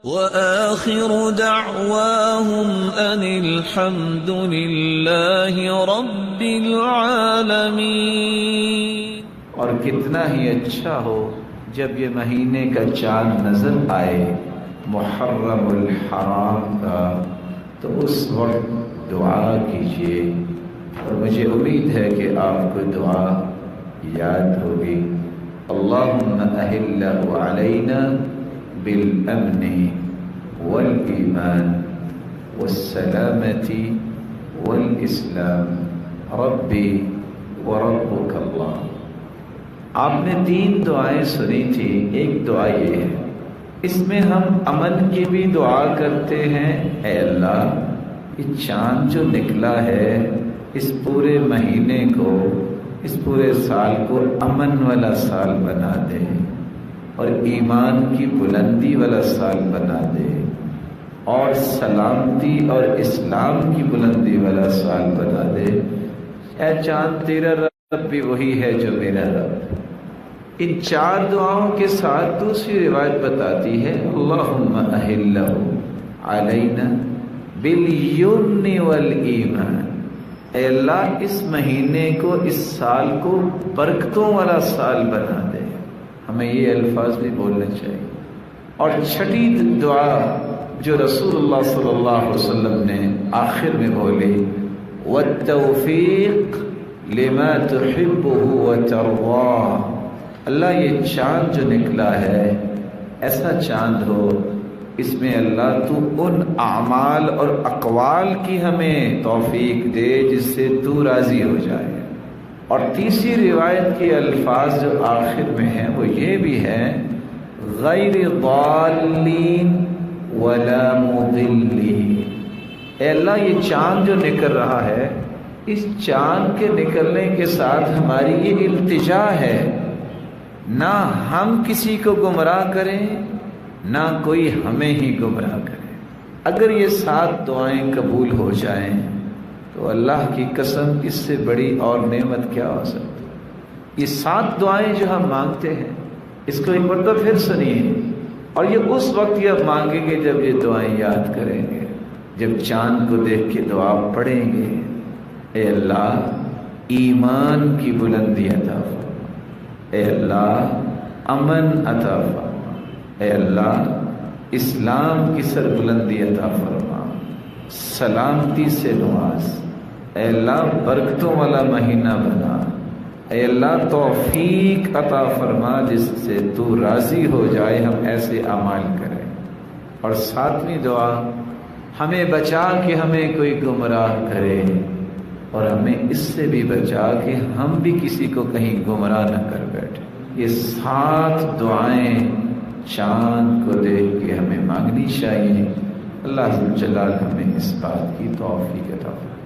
وآخر دعواهم أن الحمد لله رب العالمين۔ اور کتنا ہی اچھا ہو جب یہ مہینے کا چاند نظر آئے محرم الحرام کا، تو اس وقت دعا کیجیے، اور مجھے امید ہے کہ آپ کو دعا یاد ہوگی۔ اللہم اہلہ علینا بالامن والایمان والسلامة والاسلام ربی وربک اللہ۔ آپ نے 3 دعائیں سنی تھی، ایک دعا یہ ہے، اس میں ہم امن کی بھی دعا کرتے ہیں، اے اللہ یہ چاند جو نکلا ہے اس پورے مہینے کو، اس پورے سال کو امن والا سال بنا دے، اور ایمان کی بلندی والا سال بنا دے، اور سلامتی اور اسلام کی بلندی والا سال بنا دے۔ اے چاند تیرا رب بھی وہی ہے جو میرا رب۔ ان 4 دعاؤں کے ساتھ دوسری روایت بتاتی ہے اللہم اہلہ علینا بالیمن والایمان، اے اللہ اس مہینے کو، اس سال کو برکتوں والا سال بنا دے۔ ہمیں یہ الفاظ بھی بولنے چاہیے۔ اور چھٹی دعا جو رسول اللہ صلی اللہ علیہ وسلم نے آخر میں بولی، والتوفیق لما تحبہ وترضاہ، اللہ یہ چاند جو نکلا ہے ایسا چاند ہو، اس میں اللہ تو ان اعمال اور اقوال کی ہمیں توفیق دے جس سے تو راضی ہو جائے۔ اور تیسری روایت کے الفاظ جو آخر میں ہیں وہ یہ بھی ہے غیر ضالین ولا مضلین، اے اللہ یہ چاند جو نکل رہا ہے، اس چاند کے نکلنے کے ساتھ ہماری یہ التجا ہے، نہ ہم کسی کو گمراہ کریں نہ کوئی ہمیں ہی گمراہ کرے۔ اگر یہ 7 دعائیں قبول ہو جائیں تو اللہ کی قسم اس سے بڑی اور نعمت کیا ہو سکتی۔ یہ 7 دعائیں جو ہم مانگتے ہیں اس کو ایک مرتبہ پھر سنیے، اور یہ اس وقت یہ مانگیں گے جب یہ دعائیں یاد کریں گے، جب چاند کو دیکھ کے دعا پڑھیں گے۔ اے اللہ ایمان کی بلندی عطا فرما، اے اللہ امن عطا فرما، اے اللہ اسلام کی سربلندی عطا فرما، سلامتی سے نواز، اے اللہ برکتوں والا مہینہ بنا، اے اللہ توفیق عطا فرما جس سے تو راضی ہو جائے، ہم ایسے اعمال کریں۔ اور 7ویں دعا، ہمیں بچا کہ ہمیں کوئی گمراہ کرے، اور ہمیں اس سے بھی بچا کہ ہم بھی کسی کو کہیں گمراہ نہ کر بیٹھے۔ یہ 7 دعائیں چاند کو دیکھ کے ہمیں مانگنی چاہیے۔ اللہ ذوالجلال ہمیں اس بات کی توفیق عطا فرمائے۔